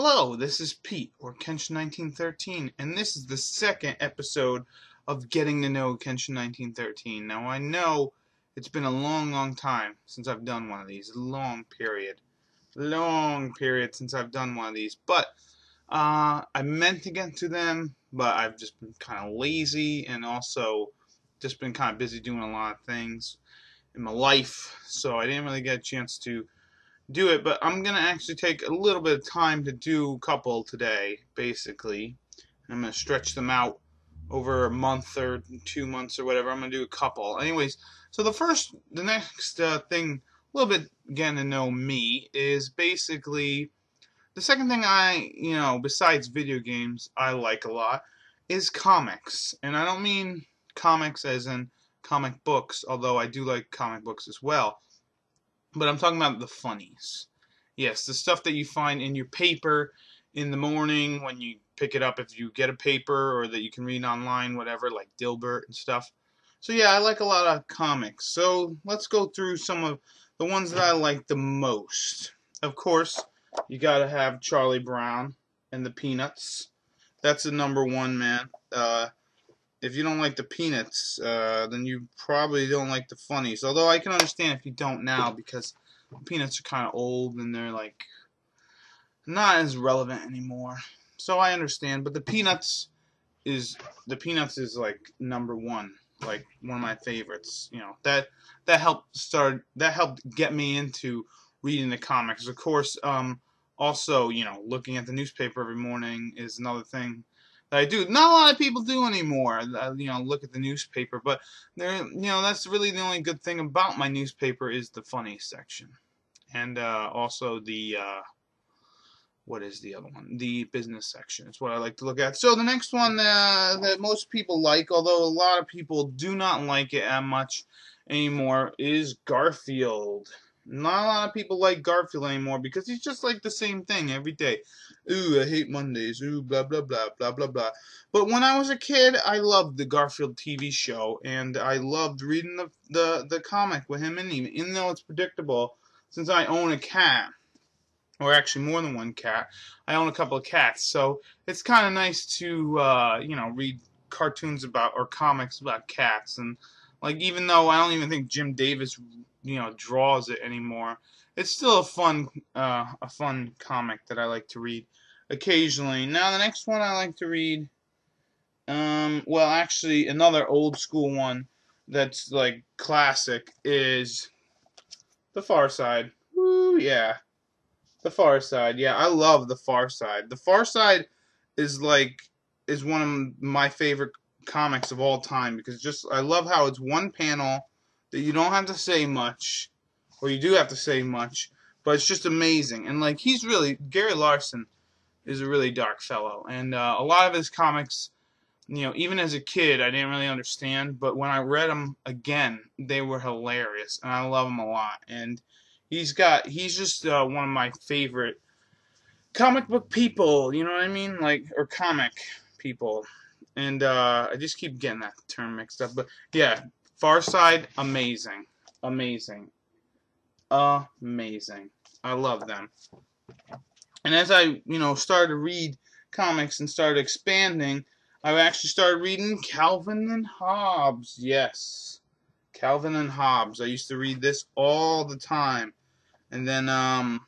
Hello, this is Pete, or Kenshin1913, and this is the second episode of Getting to Know Kenshin1913. Now, I know it's been a long time since I've done one of these. Long period since I've done one of these. But I meant to get to them, but I've just been kind of lazy and also just been kind of busy doing a lot of things in my life, so I didn't really get a chance to do it, but I'm going to actually take a little bit of time to do a couple today, basically. I'm going to stretch them out over a month or 2 months or whatever. I'm going to do a couple. Anyways, so the next thing, a little bit getting to know me, is basically the second thing besides video games, I like a lot, is comics. And I don't mean comics as in comic books, although I do like comic books as well. But I'm talking about the funnies. Yes, the stuff that you find in your paper in the morning when you pick it up if you get a paper, or that you can read online, whatever, like Dilbert and stuff. So yeah, I like a lot of comics. So let's go through some of the ones that I like the most. Of course, you gotta have Charlie Brown and the Peanuts. That's the #1, man. If you don't like the Peanuts, then you probably don't like the Funnies. Although I can understand if you don't now, because the Peanuts are kind of old and they're like not as relevant anymore. So I understand. But the Peanuts is like #1, like one of my favorites. You know, that helped get me into reading the comics. Of course, also, looking at the newspaper every morning is another thing that I do. Not a lot of people do anymore. Look at the newspaper, but that's really the only good thing about my newspaper is the funny section, and also the what is the other one? The business section is what I like to look at. So the next one that most people like, although a lot of people do not like it that much anymore, is Garfield. Not a lot of people like Garfield anymore because he's just like the same thing every day. Ooh, I hate Mondays. Ooh, blah, blah, blah, blah, blah, blah. But when I was a kid, I loved the Garfield TV show, and I loved reading the comic with him in him, even though it's predictable, since I own a cat, or actually more than one cat. I own a couple of cats, so it's kind of nice to, read cartoons about, or comics about cats, and like, even though I don't even think Jim Davis draws it anymore, it's still a fun comic that I like to read occasionally. Now the next one I like to read, well, actually another old school one that's like classic is The Far Side. Woo, yeah. The Far Side. Yeah, I love The Far Side. The Far Side is one of my favorite comics of all time, because I love how it's one panel that you don't have to say much, or you do have to say much, but it's just amazing. And like, Gary Larson is a really dark fellow, and a lot of his comics, even as a kid, I didn't really understand, but when I read them again, they were hilarious, and I love him a lot. And he's just one of my favorite comic book people, you know what I mean? Like, or comic people. And I just keep getting that term mixed up. But yeah, Far Side, amazing. Amazing. Amazing. I love them. And as I, started to read comics and started expanding, I actually started reading Calvin and Hobbes. Yes. Calvin and Hobbes. I used to read this all the time. And then,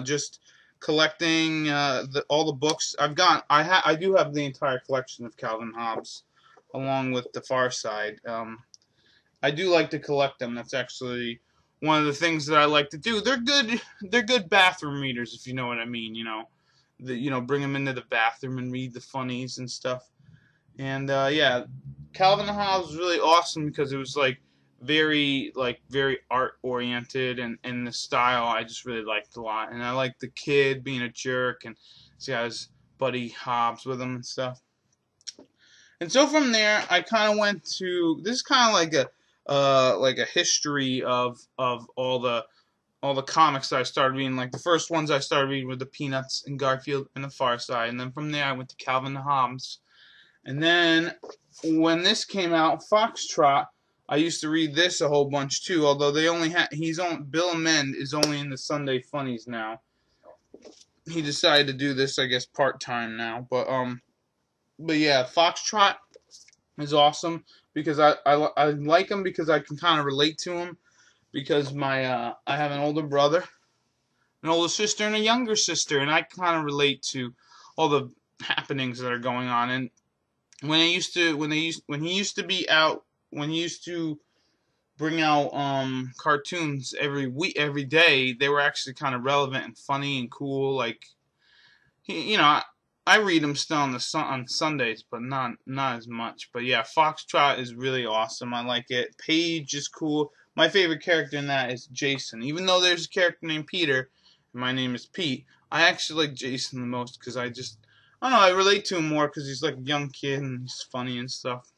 just collecting all the books I've got. I do have the entire collection of Calvin Hobbes, along with The Far Side. I do like to collect them. That's actually one of the things that I like to do. They're good bathroom readers, if you know what I mean. Bring them into the bathroom and read the funnies and stuff. And yeah, Calvin and Hobbes was really awesome because it was very art oriented, and the style I just really liked a lot. And I liked the kid being a jerk, and he's got his buddy Hobbes with him and stuff. And so from there, I kind of went to, this is kind of like a history of all the comics that I started reading. Like, the first ones I started reading were the Peanuts and Garfield and The Far Side, and then from there I went to Calvin and Hobbes. And then when this came out, Foxtrot, I used to read this a whole bunch too, although they only Bill Amend is only in the Sunday Funnies now. he decided to do this, I guess, part-time now. But yeah, Foxtrot is awesome because I like him because I can kind of relate to him because I have an older brother, an older sister, and a younger sister, and I kind of relate to all the happenings that are going on. And when he used to be out, when he used to bring out cartoons every week, every day, they were actually kind of relevant and funny and cool. Like I read them still on Sundays, but not as much. But yeah, Foxtrot is really awesome. I like it. Paige is cool. My favorite character in that is Jason. Even though there's a character named Peter, and my name is Pete, I actually like Jason the most because I don't know, I relate to him more because he's like a young kid and he's funny and stuff.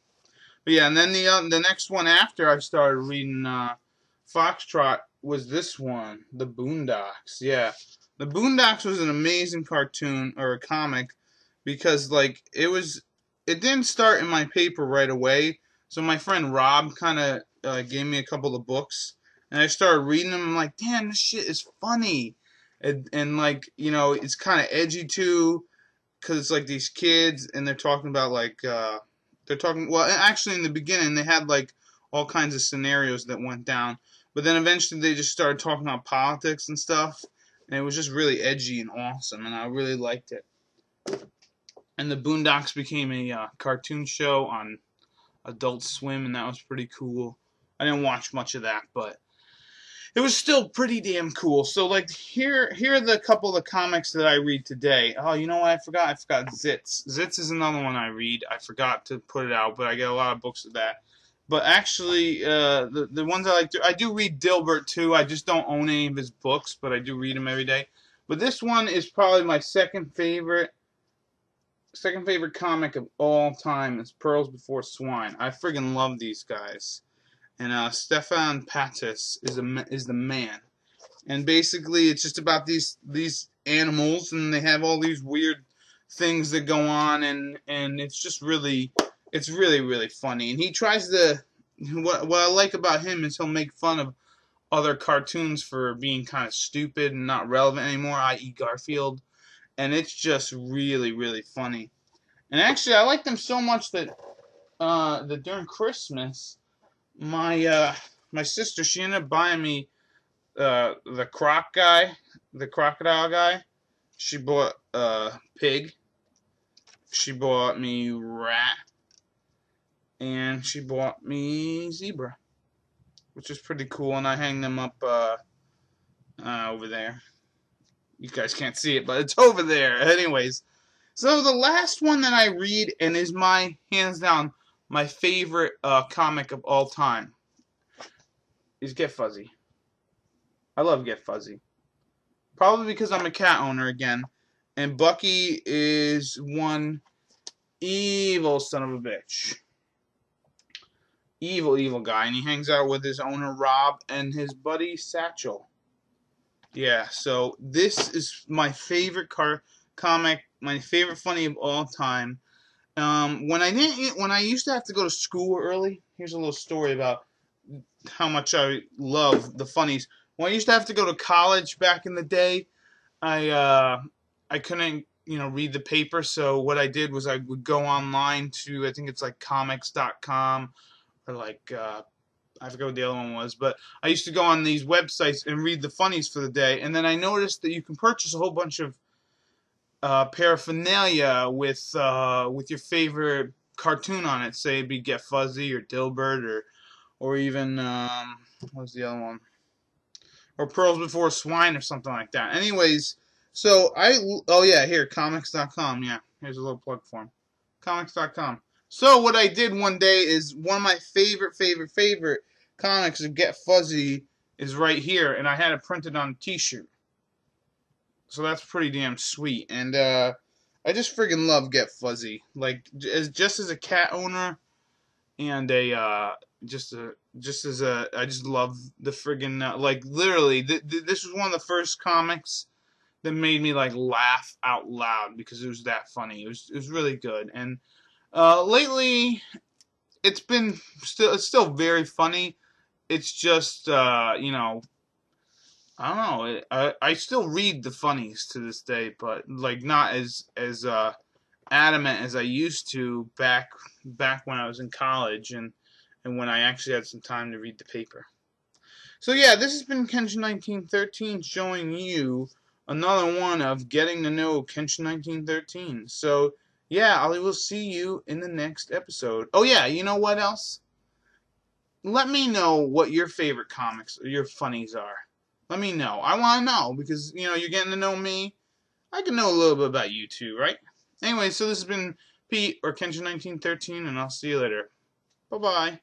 But yeah, and then the next one after I started reading Foxtrot was this one, The Boondocks. Yeah, The Boondocks was an amazing cartoon or a comic because like it didn't start in my paper right away. So my friend Rob kind of gave me a couple of books, and I started reading them. I'm like, damn, this shit is funny, and like it's kind of edgy too, because it's like these kids and they're talking about like well, actually in the beginning they had like all kinds of scenarios that went down, but then eventually they just started talking about politics and stuff, and it was just really edgy and awesome, and I really liked it. And the Boondocks became a cartoon show on Adult Swim, and that was pretty cool. I didn't watch much of that, but it was still pretty damn cool. So like here are the couple of comics that I read today. Oh, you know what I forgot? I forgot Zitz. Zitz is another one I read. I forgot to put it out, but I get a lot of books of that. But actually, the ones I do read Dilbert too. I just don't own any of his books, but I do read them every day. But this one is probably my second favorite comic of all time. Is Pearls Before Swine. I friggin' love these guys. And Stefan Pattis is the man. And basically, it's just about these animals, and they have all these weird things that go on, and it's just really funny. And he tries to what I like about him is he'll make fun of other cartoons for being kind of stupid and not relevant anymore, i.e. Garfield. And it's just really funny. And actually, I like them so much that during Christmas, my sister, she ended up buying me the crocodile guy. She bought pig. She bought me rat, and she bought me zebra, which is pretty cool. And I hang them up over there. You guys can't see it, but it's over there. Anyways, so the last one that I read, and is my hands down my favorite comic of all time, is Get Fuzzy. I love Get Fuzzy. Probably because I'm a cat owner again, and Bucky is one evil son of a bitch. Evil guy, and he hangs out with his owner Rob and his buddy Satchel. Yeah, so this is my favorite comic, my favorite funny of all time. When I used to have to go to school early, here's a little story about how much I love the funnies. When I used to have to go to college back in the day, I couldn't read the paper, so what I did was I would go online to, I think it's like comics.com, or like I forget what the other one was, but I used to go on these websites and read the funnies for the day, and then I noticed that you can purchase a whole bunch of paraphernalia with your favorite cartoon on it. Say it'd be Get Fuzzy or Dilbert or even what was the other one? Or Pearls Before Swine or something like that. Anyways, so here, comics.com. Yeah, here's a little plug for them. Comics.com. So what I did one day is one of my favorite comics of Get Fuzzy is right here, and I had it printed on a t-shirt. So that's pretty damn sweet. And I just friggin' love Get Fuzzy. Like just as a cat owner and I just love the friggin' like literally this was one of the first comics that made me like laugh out loud because it was that funny. It was really good. And lately it's still very funny. It's just I don't know. I still read the funnies to this day, but like not as adamant as I used to back when I was in college and when I actually had some time to read the paper. So yeah, this has been Kenshin1913 showing you another one of getting to know Kenshin1913. So yeah, I will see you in the next episode. Oh yeah, you know what else? Let me know what your favorite comics or your funnies are. Let me know. I want to know because you're getting to know me. I can know a little bit about you too, right? Anyway, so this has been Pete or Kenshin1913, and I'll see you later. Bye bye.